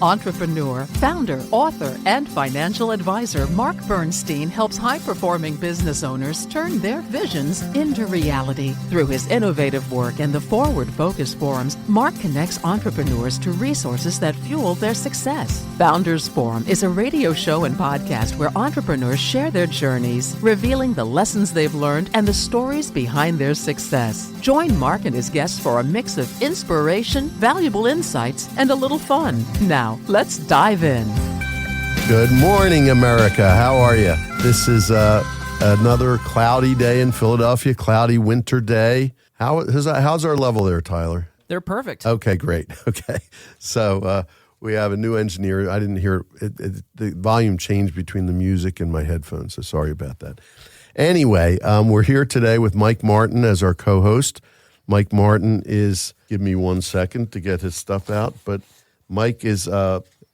Entrepreneur, founder, author, and financial advisor Mark Bernstein helps high-performing business owners turn their visions into reality. Through his innovative work and the Forward Focus Forums, Mark connects entrepreneurs to resources that fuel their success. Founders Forum is a radio show and podcast where entrepreneurs share their journeys, revealing the lessons they've learned and the stories behind their success. Join Mark and his guests for a mix of inspiration, valuable insights, and a little fun. Now, let's dive in. Good morning, America. How are you? This is another cloudy day in Philadelphia, cloudy winter day. How's our level there, Tyler? They're perfect. Okay, great. Okay. So we have a new engineer. I didn't hear it. The volume changed between the music and my headphones, so sorry about that. Anyway, we're here today with Mike Martin as our co-host. Mike Martin is, give me 1 second to get his stuff out, but Mike is,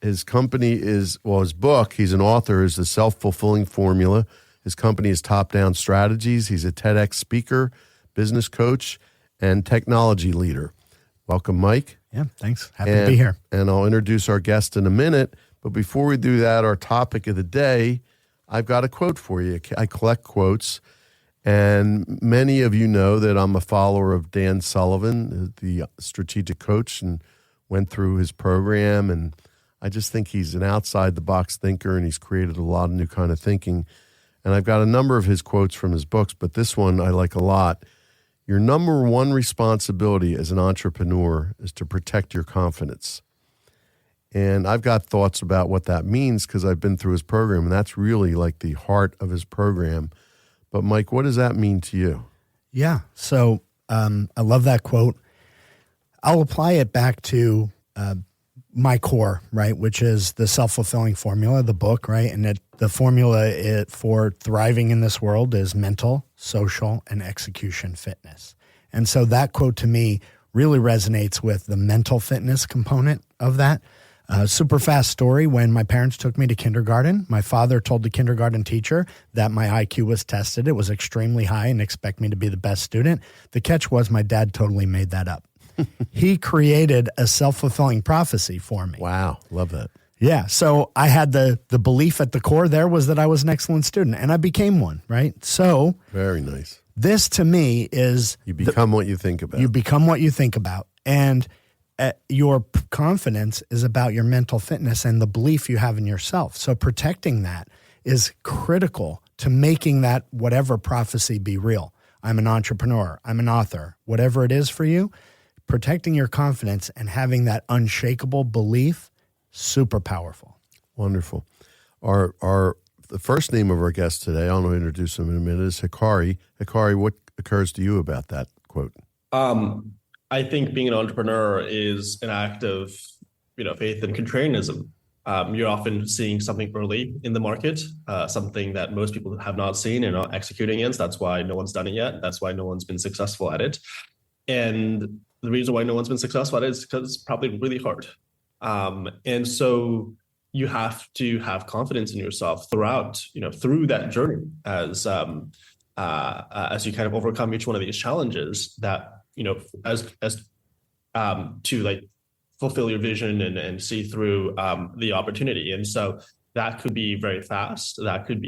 his company is, well, his book, he's an author, is The Self-Fulfilling Formula. His company is Top Down Strategies. He's a TEDx speaker, business coach, and technology leader. Welcome, Mike. Yeah, thanks. Happy to be here. And I'll introduce our guest in a minute. But before we do that, our topic of the day, I've got a quote for you. I collect quotes. And many of you know that I'm a follower of Dan Sullivan, the strategic coach, and went through his program. And I just think he's an outside-the-box thinker, and he's created a lot of new kind of thinking. And I've got a number of his quotes from his books, but this one I like a lot. Your number one responsibility as an entrepreneur is to protect your confidence. And I've got thoughts about what that means because I've been through his program, and that's really like the heart of his program. But Mike, what does that mean to you? Yeah, so I love that quote. I'll apply it back to my core, right, which is the self-fulfilling formula, the book, right? And the formula for thriving in this world is mental, social, and execution fitness. And so that quote to me really resonates with the mental fitness component of that. Super fast story. When my parents took me to kindergarten, my father told the kindergarten teacher that my IQ was tested. It was extremely high and expect me to be the best student. The catch was my dad totally made that up. He created a self-fulfilling prophecy for me. Wow. Love that. Yeah. So I had the belief at the core there was that I was an excellent student, and I became one, right? So very nice. This to me is you become what you think about. You become what you think about. And your confidence is about your mental fitness and the belief you have in yourself. So protecting that is critical to making that whatever prophecy be real. I'm an entrepreneur. I'm an author. Whatever it is for you, protecting your confidence and having that unshakable belief, super powerful. Wonderful. The first name of our guest today, I want to introduce him in a minute, is Hikari. Hikari, what occurs to you about that quote? I think being an entrepreneur is an act of, faith and contrarianism. You're often seeing something early in the market, something that most people have not seen and not executing against. That's why no one's done it yet. That's why no one's been successful at it. And the reason why no one's been successful at it is because it's probably really hard. And so you have to have confidence in yourself throughout, through that journey as you kind of overcome each one of these challenges that, to like fulfill your vision and see through the opportunity. And so that could be very fast. That could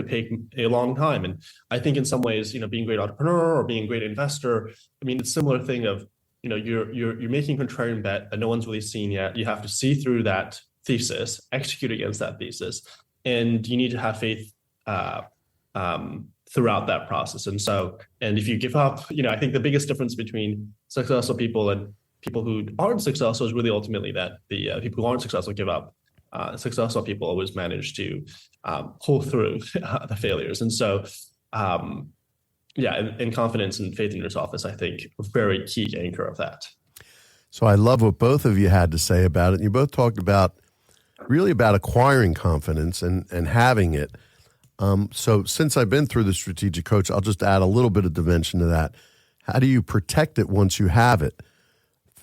take a long time. And I think in some ways, being a great entrepreneur or being a great investor, it's a similar thing of, you're making a contrarian bet that no one's really seen yet. You have to see through that thesis, execute against that thesis, and you need to have faith throughout that process. And if you give up, I think the biggest difference between successful people and people who aren't successful is really ultimately that the people who aren't successful give up. Successful people always manage to pull through the failures. And so, and confidence and faith in yourself is, I think, a very key anchor of that. So I love what both of you had to say about it. You both talked about acquiring confidence and having it. So since I've been through the strategic coach, I'll just add a little bit of dimension to that. How do you protect it once you have it?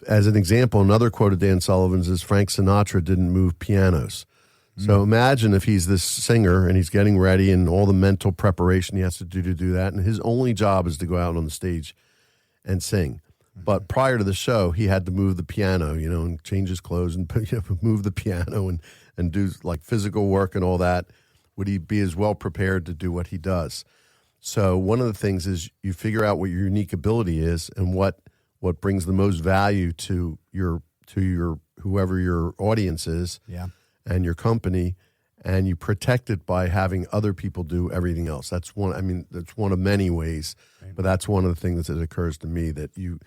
As an example, another quote of Dan Sullivan's is Frank Sinatra didn't move pianos. So imagine if he's this singer and he's getting ready and all the mental preparation he has to do that, and his only job is to go out on the stage and sing. But prior to the show, he had to move the piano, and change his clothes and move the piano and do like physical work and all that. Would he be as well prepared to do what he does? So one of the things is you figure out what your unique ability is and what brings the most value to your whoever your audience is, and your company, and you protect it by having other people do everything else. That's one. I mean, that's one of many ways, but that's one of the things that occurs to me, that you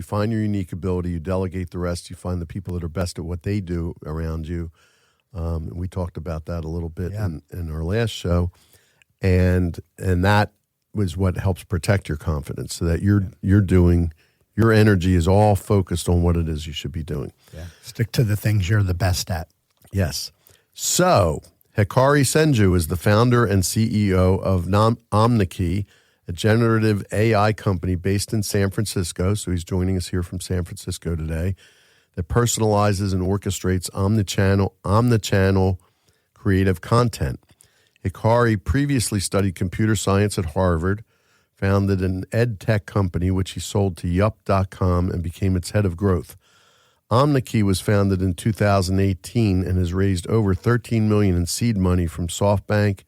find your unique ability, you delegate the rest, you find the people that are best at what they do around you. We talked about that a little bit in our last show, and that was what helps protect your confidence, so that you're doing. Your energy is all focused on what it is you should be doing. Yeah. Stick to the things you're the best at. Yes. So Hikari Senju is the founder and CEO of Omneky, a generative AI company based in San Francisco. So he's joining us here from San Francisco today, that personalizes and orchestrates omnichannel creative content. Hikari previously studied computer science at Harvard, founded an ed tech company, which he sold to Yup.com and became its head of growth. Omneky was founded in 2018 and has raised over $13 million in seed money from SoftBank,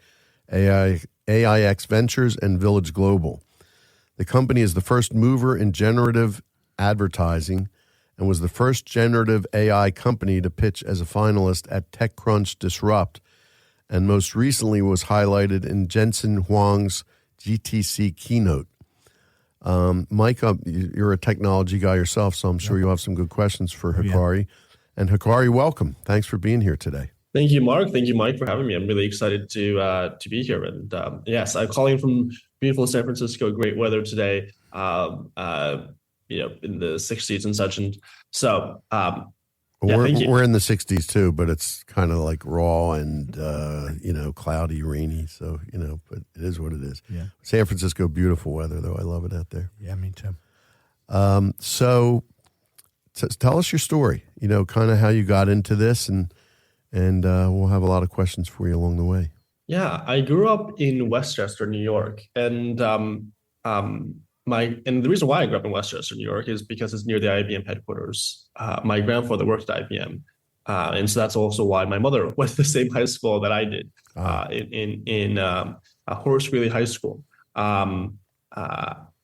AIX Ventures, and Village Global. The company is the first mover in generative advertising and was the first generative AI company to pitch as a finalist at TechCrunch Disrupt, and most recently was highlighted in Jensen Huang's GTC keynote. Mike, you're a technology guy yourself, so I'm sure you'll have some good questions for Hikari. Yeah. And Hikari, welcome. Thanks for being here today. Thank you, Mark. Thank you, Mike, for having me. I'm really excited to be here. And yes, I'm calling from beautiful San Francisco. Great weather today. In the 60s and such. And so, we're in the 60s too, but it's kind of like raw and cloudy, rainy. So but it is what it is. Yeah. San Francisco, beautiful weather though. I love it out there. Yeah, me too. So tell us your story. Kind of how you got into this, and we'll have a lot of questions for you along the way. Yeah, I grew up in Westchester, New York, and the reason why I grew up in Westchester, New York, is because it's near the IBM headquarters. My grandfather worked at IBM, and so that's also why my mother went to the same high school that I did, in Horace Greeley High School. And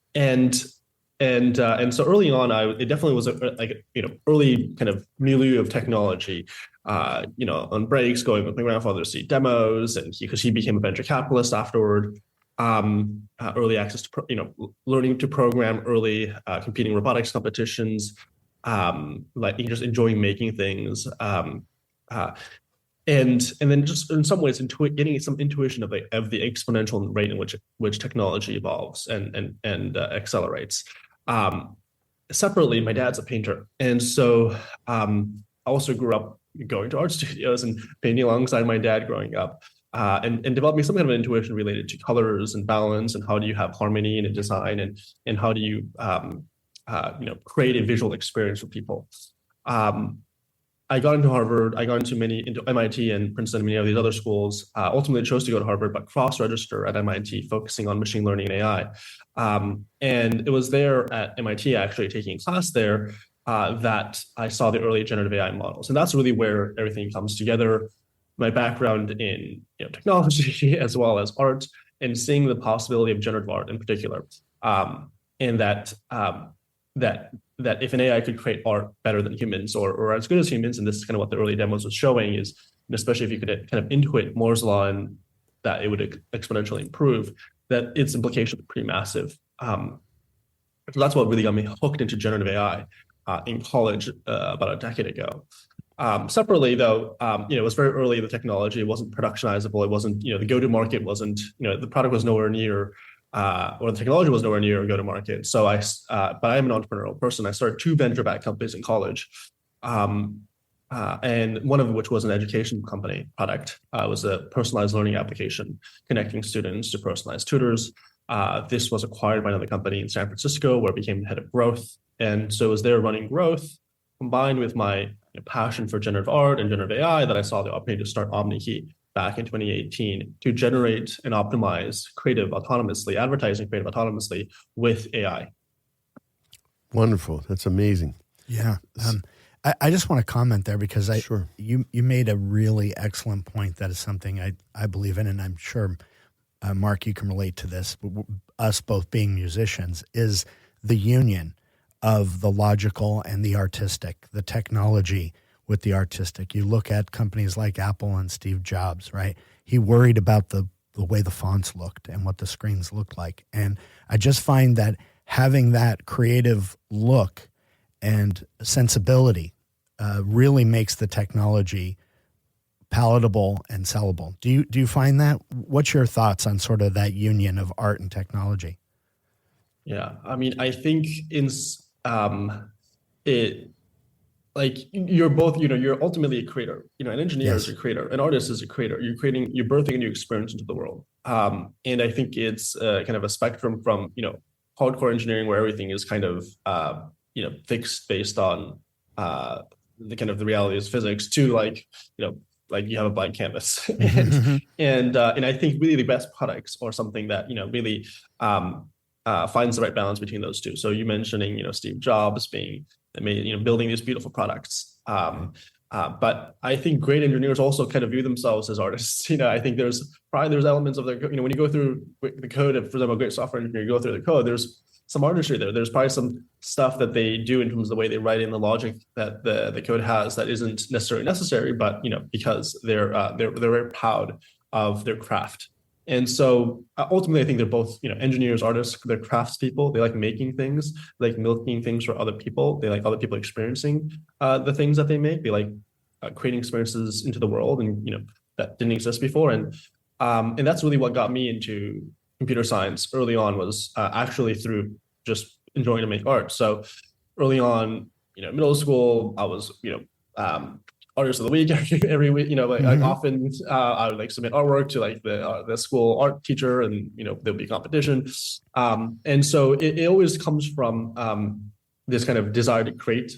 so early on, it definitely was early kind of milieu of technology. On breaks, going with my grandfather to see demos, and because he became a venture capitalist afterward. Early access to learning to program early, competing robotics competitions, just enjoying making things, and then just in some ways getting some intuition of the exponential rate in which technology evolves and accelerates. Separately, my dad's a painter, and so I also grew up going to art studios and painting alongside my dad growing up. And developing some kind of intuition related to colors and balance, and how do you have harmony in a design, and how do you create a visual experience for people. I got into Harvard. I got into MIT and Princeton and many of these other schools. Ultimately chose to go to Harvard, but cross-register at MIT, focusing on machine learning and AI. And it was there at MIT, actually taking a class there, that I saw the early generative AI models, and that's really where everything comes together. My background in technology as well as art, and seeing the possibility of generative art in particular, and that if an AI could create art better than humans, or as good as humans, and this is kind of what the early demos was showing, is especially if you could kind of intuit Moore's law and that it would exponentially improve, that its implications are pretty massive. So that's what really got me hooked into generative AI in college about a decade ago. Separately, though, it was very early in the technology. It wasn't productionizable. It wasn't, the go-to-market wasn't, the product was nowhere near, or the technology was nowhere near go-to-market. So but I am an entrepreneurial person. I started 2 venture-backed companies in college, and one of which was an education company product. It was a personalized learning application connecting students to personalized tutors. This was acquired by another company in San Francisco, where I became the head of growth. And so it was there running growth, combined with my passion for generative art and generative AI, that I saw the opportunity to start Omneky back in 2018 to generate and optimize advertising creative autonomously with AI. Wonderful. That's amazing. Yeah. I just want to comment there because Sure. you made a really excellent point. That is something I believe in, and I'm sure, Mark, you can relate to this. Us both being musicians is the union of the logical and the artistic, the technology with the artistic. You look at companies like Apple and Steve Jobs, right? He worried about the way the fonts looked and what the screens looked like. And I just find that having that creative look and sensibility really makes the technology palatable and sellable. Do you find that? What's your thoughts on sort of that union of art and technology? Yeah, I mean, I think it like you're both, you're ultimately a creator. An engineer is a creator, an artist is a creator. You're birthing a new experience into the world. And I think it's kind of a spectrum from, hardcore engineering where everything is kind of, fixed based on the kind of the reality of physics to like you have a blank canvas. And I think really the best products are something that, really finds the right balance between those two. So you mentioning, Steve Jobs building these beautiful products. But I think great engineers also kind of view themselves as artists. I think there's elements of their, when you go through the code, for example, a great software engineer, you go through the code, there's some artistry there. There's probably some stuff that they do in terms of the way they write in the logic that the code has that isn't necessarily necessary, but because they're very proud of their craft. And so ultimately, I think they're both, engineers, artists, they're craftspeople. They like making things, they like milking things for other people. They like other people experiencing the things that they make. They like creating experiences into the world, and that didn't exist before. And that's really what got me into computer science early on, was actually through just enjoying to make art. So early on, middle school, I was, artist of the week every week. Often I would submit artwork to the school art teacher, and there'll be competition. And so it always comes from this kind of desire to create.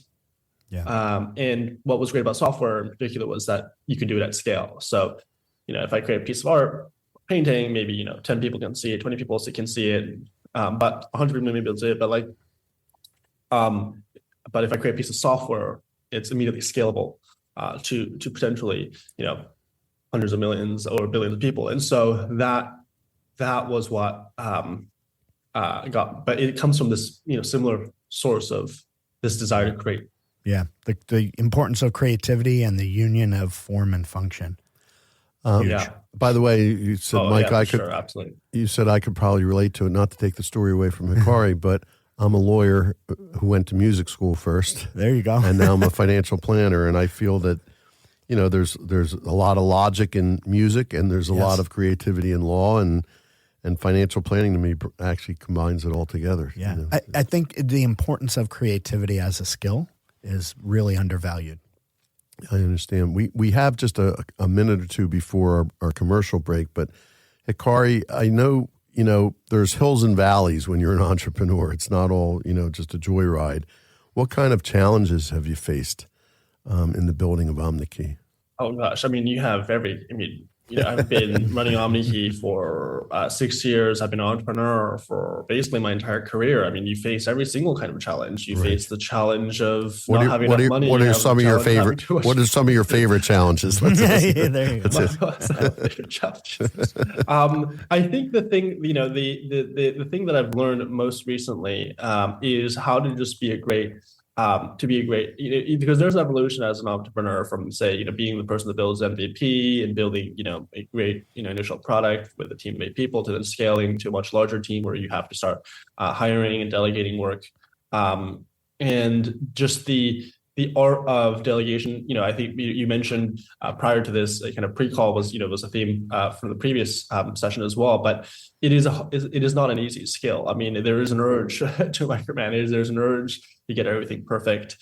Yeah. And what was great about software in particular was that you could do it at scale. So if I create a piece of art, painting, maybe 10 people can see it, 20 people can see it, but 100 people may be able to see it. But if I create a piece of software, it's immediately scalable to potentially hundreds of millions or billions of people. And so that was what but it comes from this similar source of this desire to create. Yeah, the importance of creativity and the union of form and function. Yeah. By the way, you said, Mike, absolutely. You said I could probably relate to it, not to take the story away from Hikari, but I'm a lawyer who went to music school first. There you go. And now I'm a financial planner, and I feel that, there's a lot of logic in music, and there's a lot of creativity in law, and financial planning to me actually combines it all together. Yeah. I think the importance of creativity as a skill is really undervalued. I understand. We have just a minute or two before our commercial break, but Hikari, I know, there's hills and valleys when you're an entrepreneur. It's not all, just a joyride. What kind of challenges have you faced in the building of Omneky? Oh gosh, you have I've been running Omneky for 6 years. I've been an entrepreneur for basically my entire career. You face every single kind of challenge. You face the challenge of not having enough money. What are some of your favorite? What are some of your favorite challenges? There you go. Favorite challenges. I think the thing, the thing that I've learned most recently is how to just be a great. Because there's an evolution as an entrepreneur from, say, being the person that builds MVP and building, a great, initial product with a team of 8 people, to then scaling to a much larger team where you have to start hiring and delegating work. And just the art of delegation, I think you mentioned prior to this, a kind of pre-call was a theme from the previous session as well. But it is not an easy skill. There is an urge to micromanage. There's an urge to get everything perfect,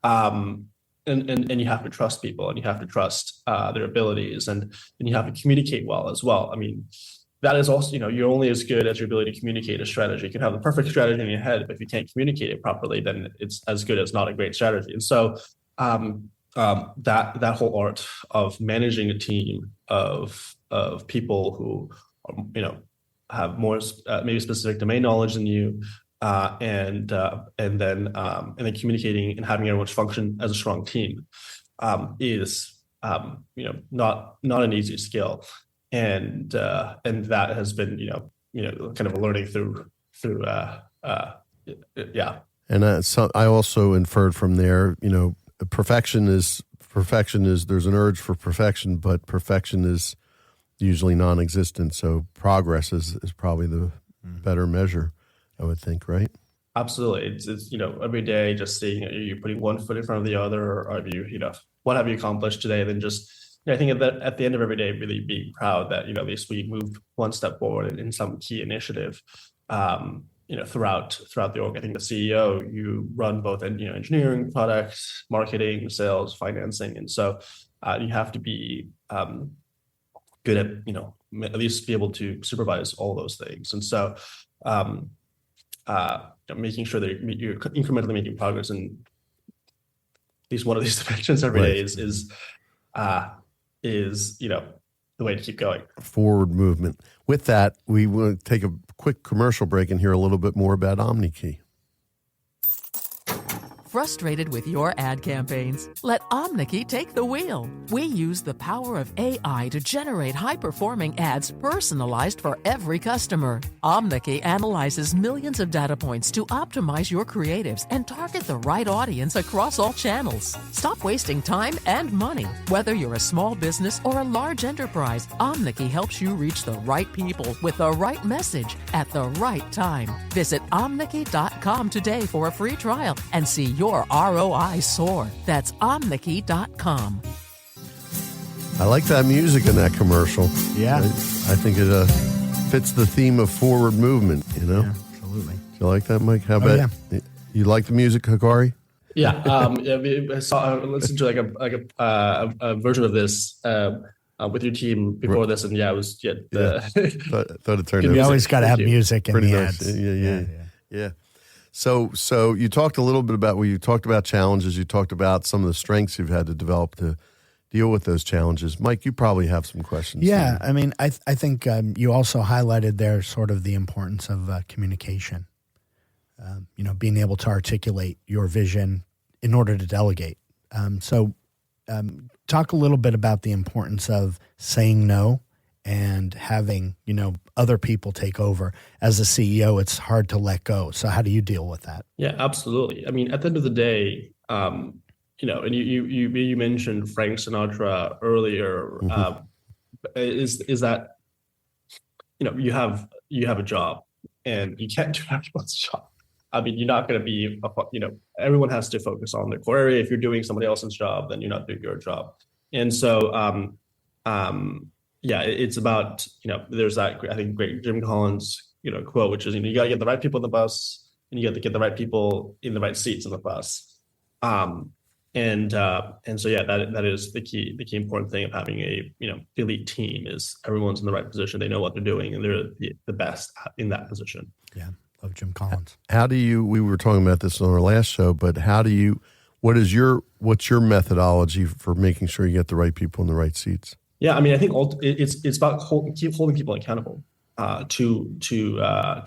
and you have to trust people, and you have to trust their abilities, and you have to communicate well as well. That is also, you're only as good as your ability to communicate a strategy. You can have the perfect strategy in your head, but if you can't communicate it properly, then it's as good as not a great strategy. And so that whole art of managing a team of people who have more maybe specific domain knowledge than you, and then communicating and having everyone function as a strong team is not an easy skill, and that has been kind of a learning through yeah. And so I also inferred from there, perfection is there's an urge for perfection, but perfection is usually non-existent. So progress is probably the better measure, I would think, right? Absolutely. It's every day just seeing, are you putting one foot in front of the other, or are you, what have you accomplished today? And then just, I think at the end of every day, really being proud that, at least we moved one step forward in some key initiative, throughout the org. I think the CEO, you run both engineering, products, marketing, sales, financing. And so you have to be good at least be able to supervise all those things. And so making sure that you're incrementally making progress in at least one of these dimensions every day is the way to keep going. Forward movement. With that, we will take a quick commercial break and hear a little bit more about Omneky. Frustrated with your ad campaigns? Let Omneky take the wheel. We use the power of AI to generate high-performing ads personalized for every customer. Omneky analyzes millions of data points to optimize your creatives and target the right audience across all channels. Stop wasting time and money. Whether you're a small business or a large enterprise, Omneky helps you reach the right people with the right message at the right time. Visit Omneky.com today for a free trial and see your ROI soar. That's Omneky.com. I like that music in that commercial. Yeah. I think it fits the theme of forward movement, Yeah, absolutely. Do you like that, Mike? How about you like the music, Hikari? Yeah. I listened to a version of this with your team before this, and it was thought it turned out. You always got to have music in pretty the nice. ads. Yeah. So you talked a little bit about you talked about challenges. You talked about some of the strengths you've had to develop to deal with those challenges. Mike, you probably have some questions. Yeah, I mean, I think you also highlighted there sort of the importance of communication. Being able to articulate your vision in order to delegate. Talk a little bit about the importance of saying no and having, other people take over. As a CEO, it's hard to let go. So how do you deal with that? Yeah, absolutely. I mean, at the end of the day, and you mentioned Frank Sinatra earlier, is that, you have a job and you can't do everyone's job. I mean, you're not going to be, everyone has to focus on their core area. If you're doing somebody else's job, then you're not doing your job. And so, it's about, there's that, I think, great Jim Collins, quote, which is, you got to get the right people in the bus and you got to get the right people in the right seats in the bus. That is the key important thing of having a, elite team is everyone's in the right position. They know what they're doing and they're the best in that position. Yeah. Love Jim Collins. We were talking about this on our last show, but what's your methodology for making sure you get the right people in the right seats? Yeah, I mean, I think it's about keep holding people accountable to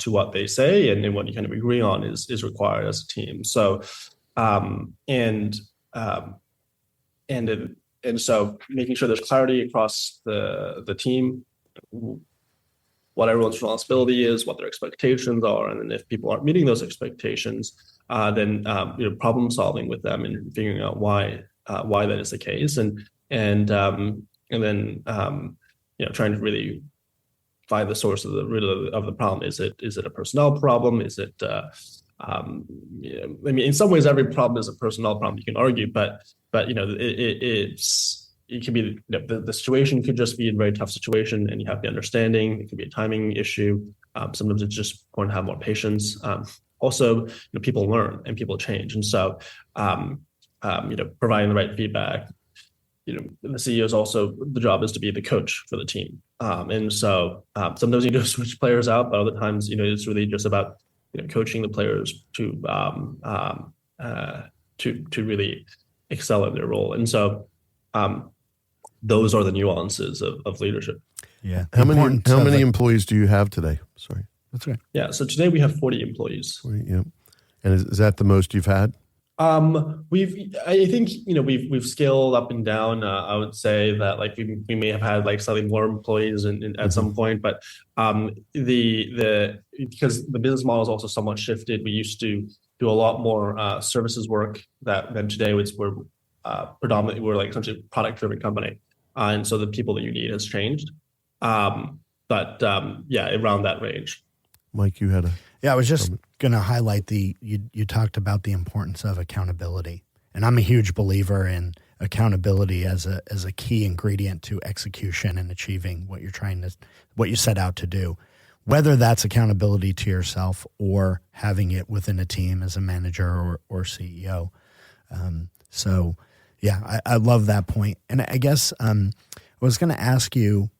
what they say and what you kind of agree on is required as a team. So, and so making sure there's clarity across the team, what everyone's responsibility is, what their expectations are, and then if people aren't meeting those expectations, then problem solving with them and figuring out why that is the case, and then trying to really find the source of the root of the problem. Is it a personnel problem? Is it I mean, in some ways, every problem is a personnel problem. You can argue, but it could be the situation could just be a very tough situation, and you have the understanding. It could be a timing issue. Sometimes it's just going to have more patience. Also, people learn and people change, and so providing the right feedback. The CEO's also the job is to be the coach for the team, and so sometimes you just switch players out, but other times it's really just about coaching the players to really excel in their role, and so those are the nuances of leadership. Yeah. How many employees do you have today? Sorry. That's great. Yeah. So today we have 40 employees. Yeah. And is that the most you've had? I think, we've scaled up and down. I would say that like we may have had like slightly more employees at some point, but because the business model is also somewhat shifted. We used to do a lot more services work than today, which we're predominantly we're like essentially a product driven company, and so the people that you need has changed. But around that range. Mike, you had a I was just going to highlight you talked about the importance of accountability, and I'm a huge believer in accountability as a key ingredient to execution and achieving what you set out to do, whether that's accountability to yourself or having it within a team as a manager or CEO. I love that point. And I guess I was going to ask you,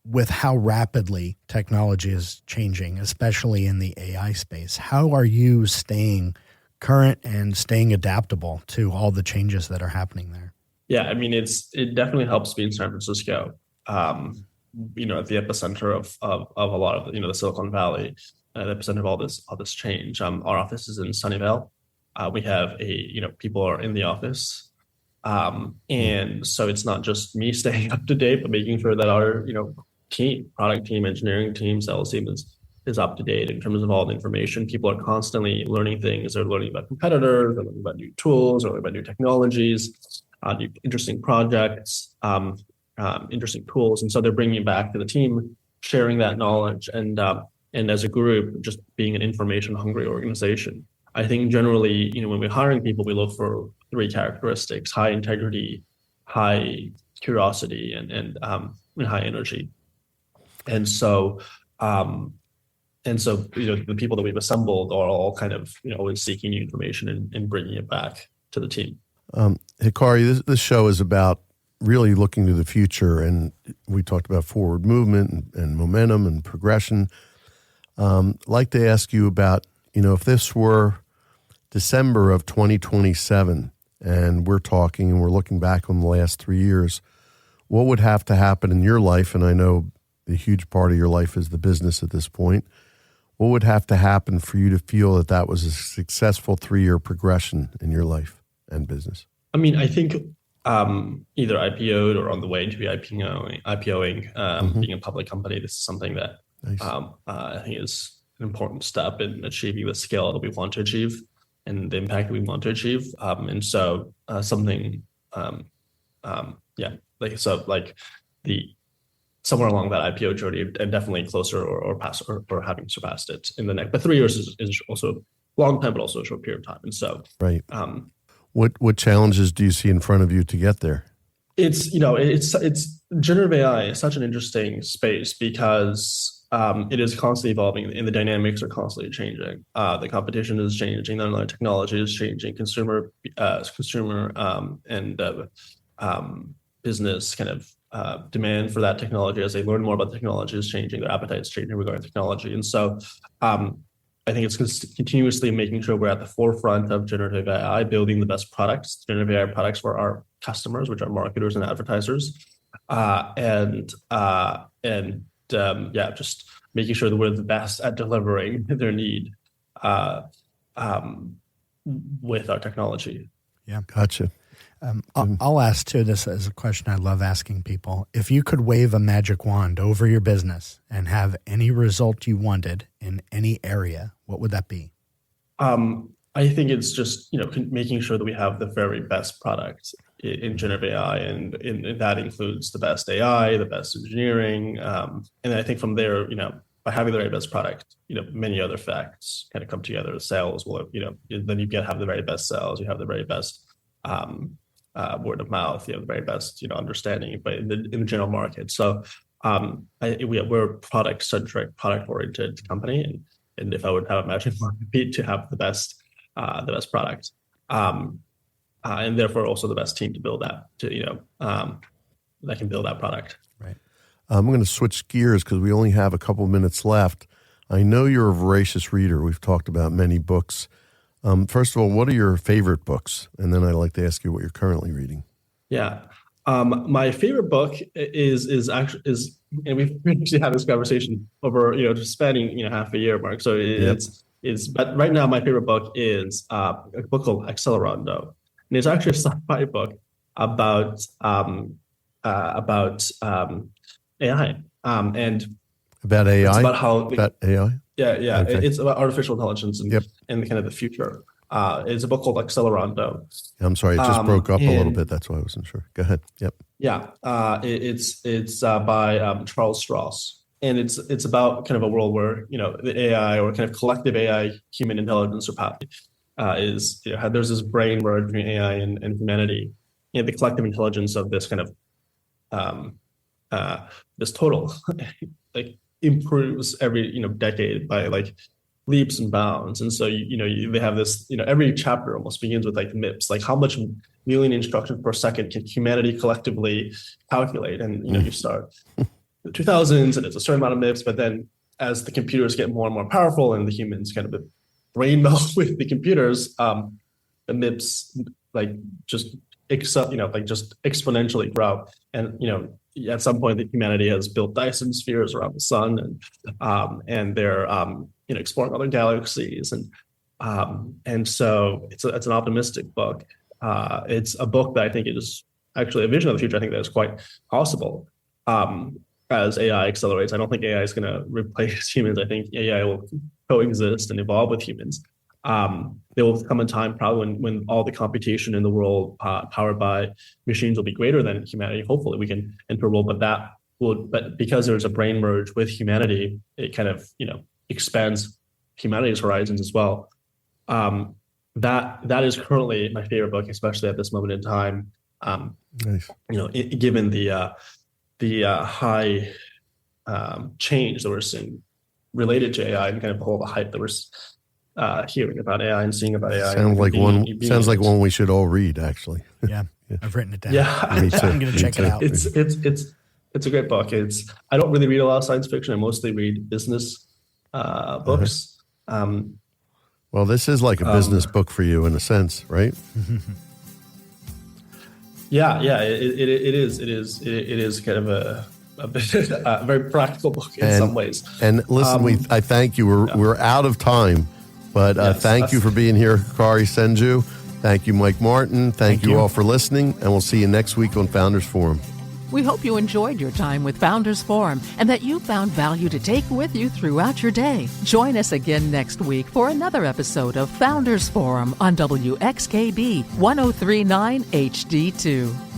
with how rapidly technology is changing, especially in the AI space, how are you staying current and staying adaptable to all the changes that are happening there? Yeah, I mean, it definitely helps be in San Francisco, at the epicenter of a lot of, the Silicon Valley, the epicenter of all this change. Our office is in Sunnyvale. We have people are in the office. And so it's not just me staying up to date, but making sure that our, product team, engineering team, sales team is up to date in terms of all the information. People are constantly learning things. They're learning about competitors, they're learning about new tools, they're learning about new technologies, new interesting projects, interesting tools. And so they're bringing it back to the team, sharing that knowledge, and as a group, just being an information hungry organization. I think generally, when we're hiring people, we look for 3 characteristics: high integrity, high curiosity, and high energy. And so, the people that we've assembled are all kind of, always seeking new information and bringing it back to the team. Hikari, this show is about really looking to the future, and we talked about forward movement and momentum and progression. I'd like to ask you about, if this were December of 2027, and we're talking and we're looking back on the last 3 years, what would have to happen in your life? And I know a huge part of your life is the business at this point. What would have to happen for you to feel that was a successful 3-year progression in your life and business? I mean, I think either IPO'd or on the way to be IPOing, being a public company, this is something that I think is an important step in achieving the scale that we want to achieve and the impact that we want to achieve. And so something, somewhere along that IPO journey, and definitely closer or past or having surpassed it in the next. But 3 years is also a long time, but also a short period of time. And so, right. What challenges do you see in front of you to get there? It's generative AI is such an interesting space because it is constantly evolving, and the dynamics are constantly changing. The competition is changing, the underlying technology is changing, consumer and business kind of demand for that technology as they learn more about the technology is changing, their appetite is changing regarding technology. And so I think it's continuously making sure we're at the forefront of generative AI, building the best products, generative AI products for our customers, which are marketers and advertisers, just making sure that we're the best at delivering their need with our technology. Yeah, gotcha. I'll ask too, this is a question I love asking people. If you could wave a magic wand over your business and have any result you wanted in any area, what would that be? I think it's just, making sure that we have the very best product in generative AI, and that includes the best AI, the best engineering. And I think from there, by having the very best product, many other facts kind of come together. Sales will, then you have the very best sales, you have the very best word of mouth, the very best, understanding, but in the general market. So we're a product-centric, product-oriented company, and if I would have a magic wand, it'd be to have the best product, and therefore also the best team to build that, that can build that product. Right. I'm going to switch gears because we only have a couple minutes left. I know you're a voracious reader. We've talked about many books. First of all, what are your favorite books? And then I'd like to ask you what you're currently reading. Yeah. My favorite book is actually and we've actually had this conversation over just spanning half a year, Mark. So Yep. it's but right now my favorite book is a book called Accelerando, and it's actually a sci-fi book about AI, and About AI? it's about how About AI? yeah, Okay. it's about artificial intelligence and Yep. and kind of the future. It's a book called Accelerando. I'm sorry, it just broke up a little and- bit. That's why I wasn't sure. Go ahead. Yep. Yeah, it's by Charles Strauss, and it's about kind of a world where the AI or kind of collective AI human intelligence or is there's this brain merge between AI and humanity, the collective intelligence of this kind of this total like improves every decade by like leaps and bounds. And so they have this every chapter almost begins with like MIPS, like how much million instructions per second can humanity collectively calculate. And you start the 2000s and it's a certain amount of MIPS, but then as the computers get more and more powerful and the humans kind of brain melt with the computers, the MIPS like just just exponentially grow. And at some point, humanity has built Dyson spheres around the sun, and they're exploring other galaxies, and so it's an optimistic book. It's a book that I think is actually a vision of the future. I think that is quite possible as AI accelerates. I don't think AI is going to replace humans. I think AI will coexist and evolve with humans. There will come a time probably when all the computation in the world powered by machines will be greater than humanity. Hopefully we can enter a world, but because there's a brain merge with humanity, it kind of expands humanity's horizons as well. That is currently my favorite book, especially at this moment in time. Nice. Given the high change that we're seeing related to AI and kind of all the hype that we're hearing about AI and seeing about AI. Sounds like one we should all read, actually. Yeah, I've written it down. Yeah, Me too. I'm going to check it out. It's a great book. I don't really read a lot of science fiction. I mostly read business books. Well, this is like a business book for you in a sense, right? Yeah, it is kind of a very practical book in some ways. And listen, I thank you. We're out of time, but thank you for being here, Hikari Senju. Thank you, Mike Martin. Thank you all for listening, and we'll see you next week on Founders Forum. We hope you enjoyed your time with Founders Forum and that you found value to take with you throughout your day. Join us again next week for another episode of Founders Forum on WXKB 1039 HD2.